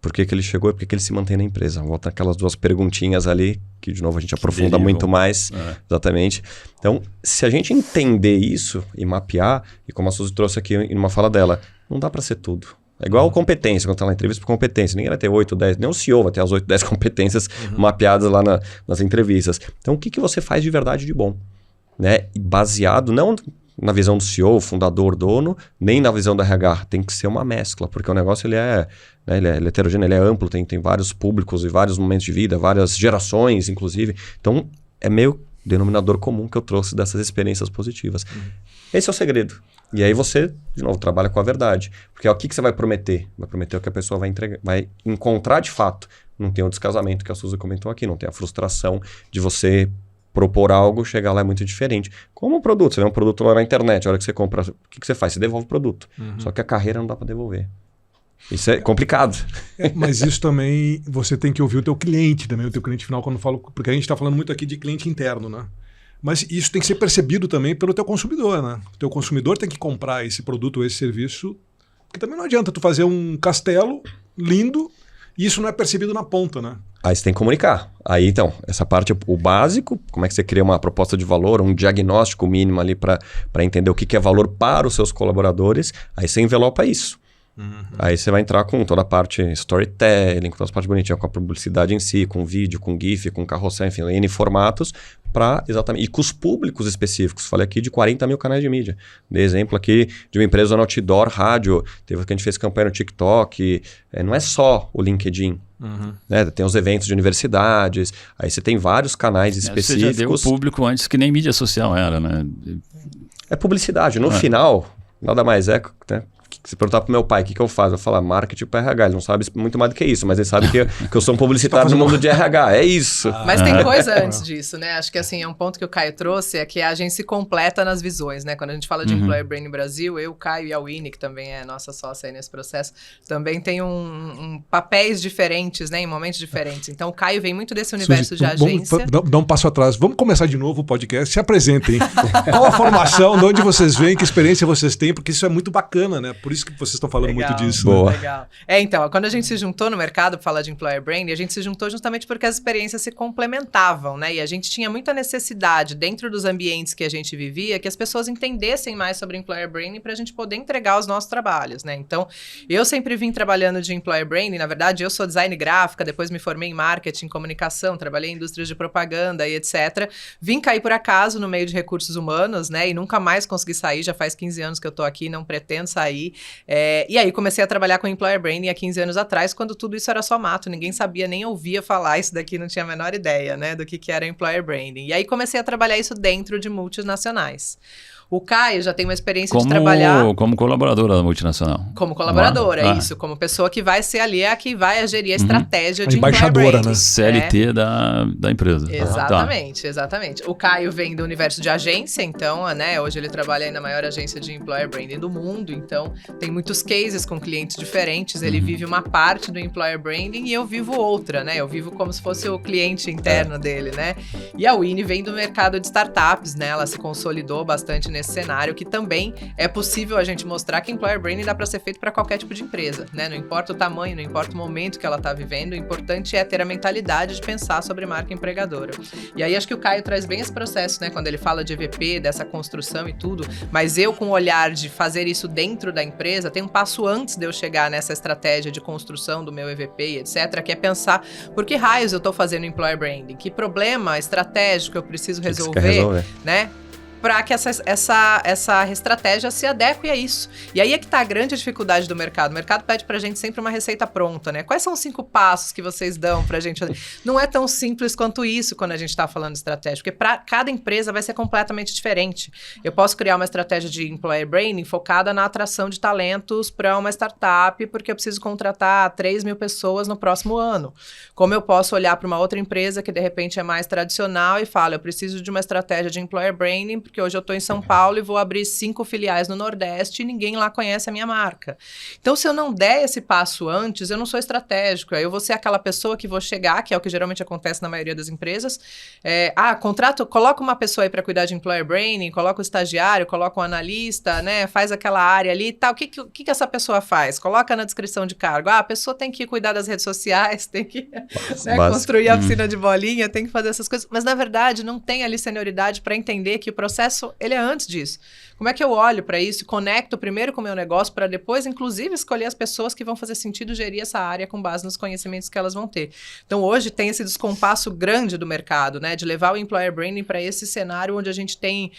Por que ele chegou e por que ele se mantém na empresa? Volta aquelas duas perguntinhas ali, que de novo a gente aprofunda muito mais. Exatamente. Então, se a gente entender isso e mapear, e como a Suzy trouxe aqui em uma fala dela, não dá para ser tudo. É igual competência, quando está na entrevista por competência. Ninguém vai ter 8, 10, nem o CEO vai ter as 8, 10 competências mapeadas lá nas entrevistas. Então, o que você faz de verdade de bom? Né? E baseado não na visão do CEO, fundador, dono, nem na visão da RH. Tem que ser uma mescla, porque o negócio ele é heterogêneo, ele é amplo, tem vários públicos e vários momentos de vida, várias gerações, inclusive. Então, é meio denominador comum que eu trouxe dessas experiências positivas. Esse é o segredo. E aí você, de novo, trabalha com a verdade. Porque o que você vai prometer? Vai prometer o que a pessoa vai entregar, vai encontrar de fato. Não tem o descasamento que a Suzy comentou aqui, não tem a frustração de você propor algo, chegar lá é muito diferente. Como um produto, você vê um produto lá na internet, a hora que você compra, o que você faz? Você devolve o produto. Só que a carreira não dá para devolver. Isso é complicado. Mas isso também, você tem que ouvir o teu cliente também, o teu cliente final, quando falo, porque a gente está falando muito aqui de cliente interno, né? Mas isso tem que ser percebido também pelo teu consumidor, né? O teu consumidor tem que comprar esse produto ou esse serviço, porque também não adianta tu fazer um castelo lindo e isso não é percebido na ponta, né? Aí você tem que comunicar. Aí, então, essa parte, o básico, como é que você cria uma proposta de valor, um diagnóstico mínimo ali para entender o que é valor para os seus colaboradores, aí você envelopa isso. Aí você vai entrar com toda a parte storytelling, com toda a parte bonitinha, com a publicidade em si, com vídeo, com GIF, com carrossel, enfim, N formatos, exatamente. E com os públicos específicos. Falei aqui de 40 mil canais de mídia. Dei exemplo aqui de uma empresa no outdoor, rádio, teve que a gente fez campanha no TikTok. Não é só o LinkedIn. Né? Tem os eventos de universidades, aí você tem vários canais específicos. Você já deu o público antes que nem mídia social era, né? É publicidade. No final, nada mais é, né? Se perguntar pro meu pai o que eu faço, eu falo marketing para RH. Ele não sabe muito mais do que isso, mas ele sabe que eu sou um publicitário no mundo de RH. É isso. Mas tem coisa antes disso, né? Acho que assim, é um ponto que o Caio trouxe, é que a gente se completa nas visões, né? Quando a gente fala de Employer Branding Brasil, eu, o Caio e a Winnie, que também é nossa sócia aí nesse processo, também tem papéis diferentes, né? Em momentos diferentes. Então o Caio vem muito desse universo de agência. Dá um passo atrás. Vamos começar de novo o podcast. Se apresentem. Qual a formação, de onde vocês vêm, que experiência vocês têm, porque isso é muito bacana, né? Por isso que vocês estão falando muito disso. Boa. Né? Legal. Então, quando a gente se juntou no mercado para falar de Employer Branding, a gente se juntou justamente porque as experiências se complementavam, né? E a gente tinha muita necessidade, dentro dos ambientes que a gente vivia, que as pessoas entendessem mais sobre Employer Branding para a gente poder entregar os nossos trabalhos, né? Então, eu sempre vim trabalhando de Employer Branding. Na verdade, eu sou design gráfica, depois me formei em marketing, comunicação, trabalhei em indústrias de propaganda e etc. Vim cair por acaso no meio de recursos humanos, né? E nunca mais consegui sair. Já faz 15 anos que eu tô aqui, não pretendo sair. E aí comecei a trabalhar com Employer Branding há 15 anos atrás, quando tudo isso era só mato, ninguém sabia, nem ouvia falar isso daqui, não tinha a menor ideia, né, do que era Employer Branding. E aí comecei a trabalhar isso dentro de multinacionais. O Caio já tem uma experiência de trabalhar... Como colaboradora da multinacional. Como colaboradora, é isso. Como pessoa que vai ser ali a que vai gerir a estratégia de embaixadora, Employer Branding. né? CLT da empresa. Exatamente, exatamente. O Caio vem do universo de agência, então, né? Hoje ele trabalha aí na maior agência de Employer Branding do mundo, então tem muitos cases com clientes diferentes. Ele vive uma parte do Employer Branding e eu vivo outra, né? Eu vivo como se fosse o cliente interno dele, né? E a Winnie vem do mercado de startups, né? Ela se consolidou bastante nesse cenário, que também é possível a gente mostrar que Employer Branding dá para ser feito para qualquer tipo de empresa, né? Não importa o tamanho, não importa o momento que ela está vivendo, o importante é ter a mentalidade de pensar sobre marca empregadora. E aí acho que o Caio traz bem esse processo, né? Quando ele fala de EVP, dessa construção e tudo, mas eu com o olhar de fazer isso dentro da empresa, tem um passo antes de eu chegar nessa estratégia de construção do meu EVP, etc., que é pensar por que raios eu estou fazendo Employer Branding, que problema estratégico eu preciso resolver, né? Para que essa estratégia se adeque a isso. E aí é que está a grande dificuldade do mercado. O mercado pede para a gente sempre uma receita pronta, né? Quais são os 5 passos que vocês dão para a gente fazer? Não é tão simples quanto isso quando a gente está falando de estratégia, porque para cada empresa vai ser completamente diferente. Eu posso criar uma estratégia de Employer Branding focada na atração de talentos para uma startup, porque eu preciso contratar 3 mil pessoas no próximo ano. Como eu posso olhar para uma outra empresa que de repente é mais tradicional e fala, eu preciso de uma estratégia de Employer Branding, porque hoje eu estou em São Paulo e vou abrir 5 filiais no Nordeste e ninguém lá conhece a minha marca. Então, se eu não der esse passo antes, eu não sou estratégico. Aí eu vou ser aquela pessoa que vou chegar, que é o que geralmente acontece na maioria das empresas. Coloca uma pessoa aí para cuidar de Employer Branding, coloca o estagiário, coloca o analista, né? Faz aquela área ali e tal. O que essa pessoa faz? Coloca na descrição de cargo. A pessoa tem que cuidar das redes sociais, tem que construir a piscina de bolinha, tem que fazer essas coisas. Mas, na verdade, não tem ali senioridade para entender que o processo ele é antes disso. Como é que eu olho para isso e conecto primeiro com o meu negócio para depois, inclusive, escolher as pessoas que vão fazer sentido gerir essa área com base nos conhecimentos que elas vão ter. Então, hoje tem esse descompasso grande do mercado, né? De levar o Employer Branding para esse cenário onde a gente tem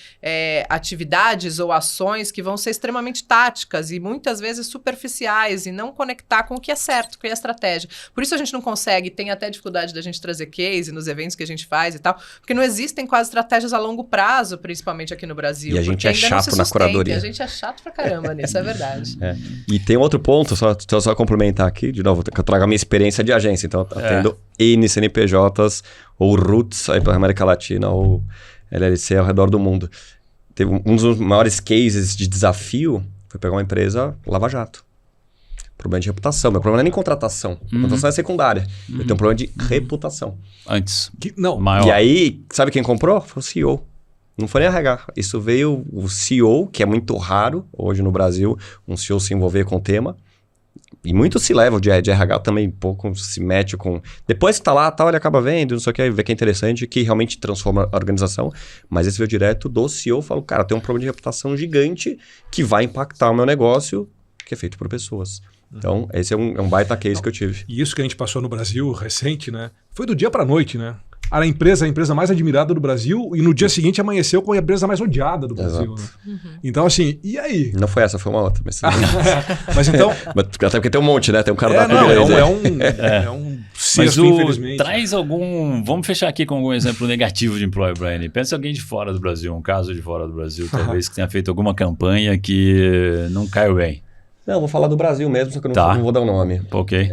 atividades ou ações que vão ser extremamente táticas e muitas vezes superficiais e não conectar com o que é certo, com a estratégia. Por isso a gente não consegue, tem até dificuldade da gente trazer case nos eventos que a gente faz e tal, porque não existem quase estratégias a longo prazo, principalmente aqui no Brasil. E a gente é chato na curadoria. A gente é chato pra caramba nisso, é verdade. E tem outro ponto, só complementar aqui, de novo, que eu trago a minha experiência de agência. Então, tá tendo N CNPJs ou RUTs aí pela América Latina ou LLC ao redor do mundo. Teve um dos maiores cases de desafio foi pegar uma empresa Lava Jato. Problema de reputação. Meu problema não é nem contratação. Contratação é secundária. Eu tenho um problema de reputação. Antes. Maior. E aí, sabe quem comprou? Foi o CEO. Não foi nem RH. Isso veio o CEO, que é muito raro hoje no Brasil, um CEO se envolver com o tema. E muito se leva de RH também, pouco se mete com... Depois que tá lá, tal, ele acaba vendo, não sei o que, vê que é interessante, que realmente transforma a organização. Mas esse veio direto do CEO, falou, cara, tem um problema de reputação gigante que vai impactar o meu negócio, que é feito por pessoas. Então, esse é um baita case que eu tive. E isso que a gente passou no Brasil recente, né? Foi do dia para a noite, né? Era a empresa mais admirada do Brasil e no dia seguinte amanheceu com a empresa mais odiada do Brasil. Né? Então, assim, e aí? Não foi essa, foi uma outra. Mas então... Até porque tem um monte, né? Tem um cara da não, primeira. é um cesto, infelizmente. Traz algum... Vamos fechar aqui com algum exemplo negativo de employer branding. Pensa alguém de fora do Brasil, um caso de fora do Brasil, talvez que tenha feito alguma campanha que não caiu bem. Não, vou falar do Brasil mesmo, só que eu não vou dar o nome. Ok.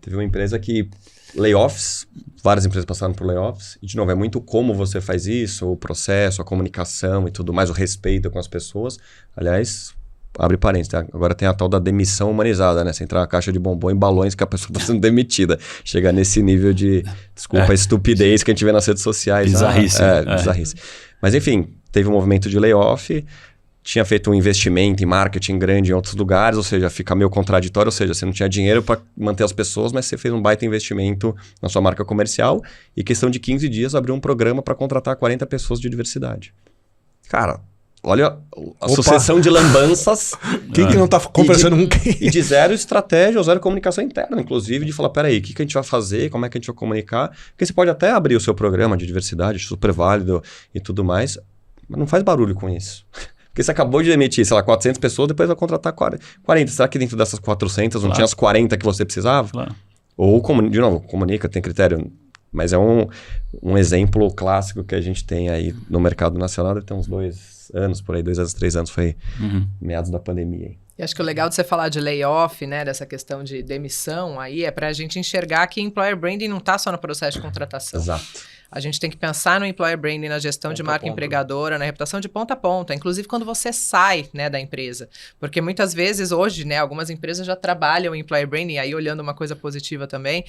Teve uma empresa que... Layoffs, várias empresas passaram por layoffs. E, de novo, é muito como você faz isso, o processo, a comunicação e tudo mais, o respeito com as pessoas. Aliás, abre parênteses, tá? Agora tem a tal da demissão humanizada, né? Você entrar na caixa de bombom em balões que a pessoa está sendo demitida. Chega nesse nível de, desculpa, estupidez que a gente vê nas redes sociais. Bizarrice. Bizarrice. Mas, enfim, teve um movimento de layoff. Tinha feito um investimento em marketing grande em outros lugares, ou seja, fica meio contraditório, ou seja, você não tinha dinheiro para manter as pessoas, mas você fez um baita investimento na sua marca comercial e questão de 15 dias abriu um programa para contratar 40 pessoas de diversidade. Cara, olha a sucessão de lambanças. Quem que não está conversando com quem? E de zero estratégia, ou zero comunicação interna, inclusive, de falar, peraí, o que a gente vai fazer, como é que a gente vai comunicar? Porque você pode até abrir o seu programa de diversidade, super válido e tudo mais, mas não faz barulho com isso. Porque você acabou de demitir, sei lá, 400 pessoas, depois vai contratar 40. Será que dentro dessas 400 não tinha as 40 que você precisava? Claro. Ou, de novo, comunica, tem critério. Mas é um exemplo clássico que a gente tem aí no mercado nacional. Deve ter uns 2 anos, por aí, 2 anos, 3 anos, foi meados da pandemia. E acho que o legal de você falar de layoff, né, dessa questão de demissão, aí é para a gente enxergar que employer branding não está só no processo de contratação. Exato. A gente tem que pensar no employer branding, na gestão de marca empregadora, na reputação de ponta a ponta, inclusive quando você sai, né, da empresa. Porque muitas vezes hoje, né, algumas empresas já trabalham em employer branding, aí olhando uma coisa positiva também,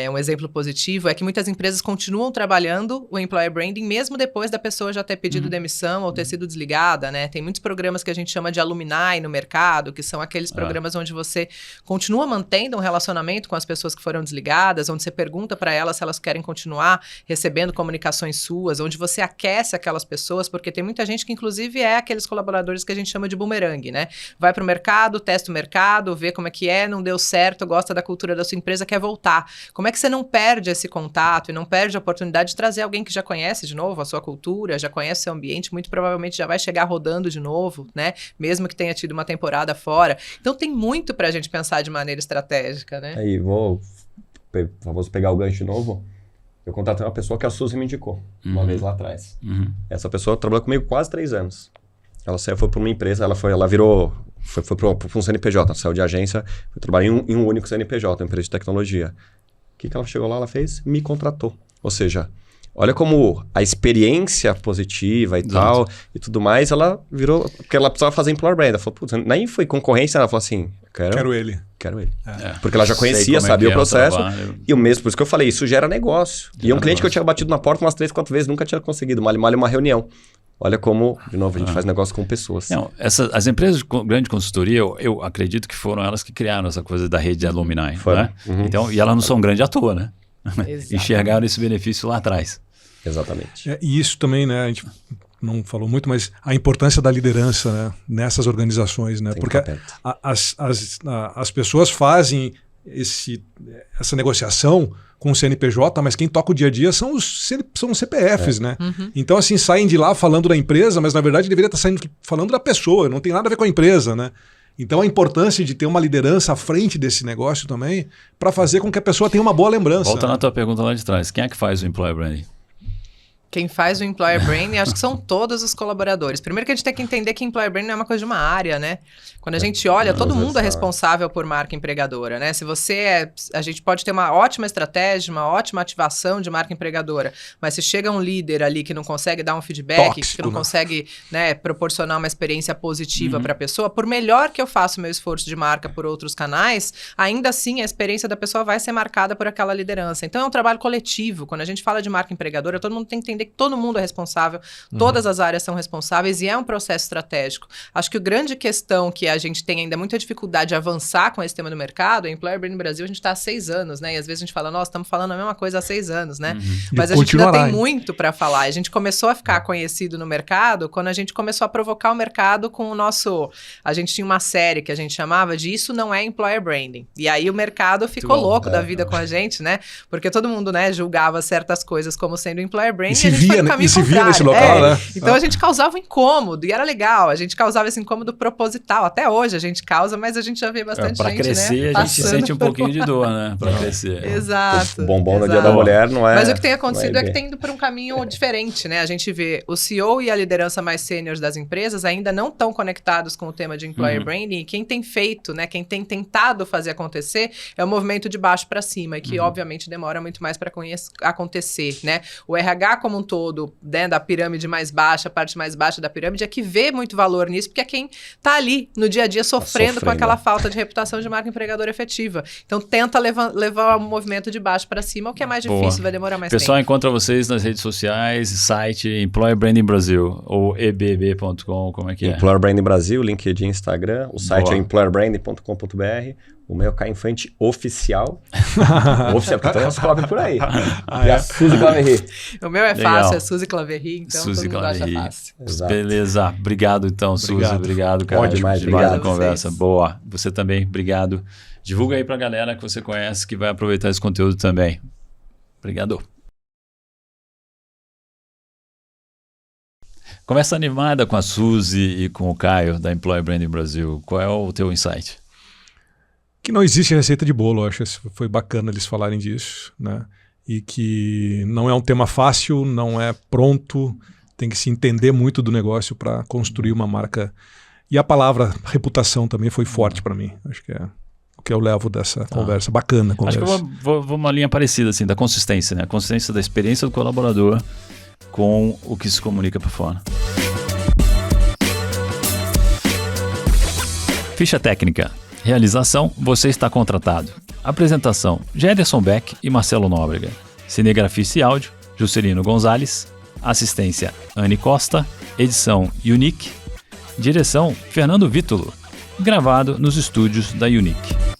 um exemplo positivo é que muitas empresas continuam trabalhando o employer branding mesmo depois da pessoa já ter pedido demissão ou ter sido desligada, né? Tem muitos programas que a gente chama de alumni no mercado, que são aqueles programas onde você continua mantendo um relacionamento com as pessoas que foram desligadas, onde você pergunta para elas se elas querem continuar recebendo comunicações suas, onde você aquece aquelas pessoas, porque tem muita gente que inclusive é aqueles colaboradores que a gente chama de boomerang, né? Vai para o mercado, testa o mercado, vê como é que é, não deu certo, gosta da cultura da sua empresa, quer voltar. Como é que você não perde esse contato e não perde a oportunidade de trazer alguém que já conhece de novo a sua cultura, já conhece o seu ambiente, muito provavelmente já vai chegar rodando de novo, né? Mesmo que tenha tido uma temporada fora. Então tem muito pra gente pensar de maneira estratégica, né? Aí, vou pegar o gancho de novo. Eu contratei uma pessoa que a Suzy me indicou, uma vez lá atrás. Essa pessoa trabalhou comigo quase 3 anos. Ela foi para uma empresa, ela foi para um CNPJ, saiu de agência, foi trabalhar em um único CNPJ, uma empresa de tecnologia. O que ela chegou lá, ela fez? Me contratou. Ou seja, olha como a experiência positiva e tal, e tudo mais, ela virou... Porque ela precisava fazer employer brand. Ela falou, putz, nem foi concorrência, ela falou assim, quero ele. Porque ela já conhecia, sabia o processo. E o mesmo, por isso que eu falei, isso gera negócio. E um cliente que eu tinha batido na porta umas 3, 4 vezes, nunca tinha conseguido, mal uma reunião. Olha como, de novo, a gente faz negócio com pessoas. Não, as empresas de grande consultoria, eu acredito que foram elas que criaram essa coisa da rede de alumni. Né? Então, e elas não são grandes à toa, né? Enxergaram esse benefício lá atrás. Exatamente. E isso também, né, a gente não falou muito, mas a importância da liderança, né, nessas organizações, né? Porque as pessoas fazem essa negociação com o CNPJ, mas quem toca o dia a dia são os CPFs, né? Então, assim, saem de lá falando da empresa, mas na verdade deveria estar saindo falando da pessoa, não tem nada a ver com a empresa, né? Então, a importância de ter uma liderança à frente desse negócio também, para fazer com que a pessoa tenha uma boa lembrança. Volta na tua pergunta lá de trás. Quem é que faz o employer branding? Quem faz o employer branding, acho que são todos os colaboradores. Primeiro que a gente tem que entender que employer branding não é uma coisa de uma área, né? Quando a gente olha, todo mundo é responsável por marca empregadora, né? Se você a gente pode ter uma ótima estratégia, uma ótima ativação de marca empregadora, mas se chega um líder ali que não consegue dar um feedback, tóxico, que não consegue, né, proporcionar uma experiência positiva para a pessoa, por melhor que eu faça o meu esforço de marca por outros canais, ainda assim a experiência da pessoa vai ser marcada por aquela liderança. Então é um trabalho coletivo. Quando a gente fala de marca empregadora, todo mundo tem que entender entender que todo mundo é responsável, todas as áreas são responsáveis e é um processo estratégico. Acho que a grande questão que a gente tem ainda muita dificuldade de avançar com esse tema do mercado, a Employer Branding Brasil, a gente está há 6 anos, né? E às vezes a gente fala, nossa, estamos falando a mesma coisa há 6 anos, né? Mas a gente ainda tem muito para falar. A gente começou a ficar conhecido no mercado quando a gente começou a provocar o mercado com o nosso... A gente tinha uma série que a gente chamava de Isso Não É Employer Branding. E aí o mercado ficou louco da vida com a gente, né? Porque todo mundo, né, julgava certas coisas como sendo Employer Branding e a gente foi no caminho contrário. Via nesse local, né? Então a gente causava um incômodo e era legal. A gente causava esse incômodo proposital. Até hoje a gente causa, mas a gente já vê bastante gente, crescer, né? A gente sente um pouquinho de dor, né? Pra crescer. Exato. O bombom no Dia da Mulher não é... Mas o que tem acontecido é que tem ido por um caminho diferente, né? A gente vê o CEO e a liderança mais sênior das empresas ainda não estão conectados com o tema de Employer Branding. E quem tem feito, né? Quem tem tentado fazer acontecer é o movimento de baixo para cima, e que obviamente demora muito mais para acontecer, né? O RH como um todo, né, da pirâmide mais baixa, a parte mais baixa da pirâmide, é que vê muito valor nisso, porque é quem tá ali no dia a dia sofrendo com aquela falta de reputação de marca empregadora efetiva. Então tenta levar o movimento de baixo para cima, o que é mais difícil, vai demorar mais tempo. O pessoal encontra vocês nas redes sociais, site Employer Branding Brasil, ou ebb.com, como é que é? Employer Branding Brasil, LinkedIn, Instagram, o site é employerbranding.com.br. O meu Caio Infante oficial. Oficial, porque todos coloquem por aí. E a Suzy Claverry. O meu é fácil, é Suzy Claverry, então Suzy todo mundo acha fácil. Exato. Beleza. Obrigado, então, Suzy. Obrigado, cara. Pode demais. Obrigado a conversa. Boa. Você também, obrigado. Divulga aí pra galera que você conhece, que vai aproveitar esse conteúdo também. Obrigado. Conversa animada com a Suzy e com o Caio, da Employer Branding Brasil. Qual é o teu insight? Que não existe receita de bolo, eu acho que foi bacana eles falarem disso, né? E que não é um tema fácil, não é pronto, tem que se entender muito do negócio para construir uma marca. E a palavra reputação também foi forte para mim, acho que é o que eu levo dessa conversa, bacana conversa. Acho que eu vou uma linha parecida, assim, da consistência, né? A consistência da experiência do colaborador com o que se comunica para fora. Ficha técnica. Realização, você está contratado. Apresentação, Gederson Beck e Marcelo Nóbrega. Cinegrafia e áudio, Juscelino Gonzalez. Assistência, Anne Costa. Edição, Unique. Direção, Fernando Vítulo. Gravado nos estúdios da Unique.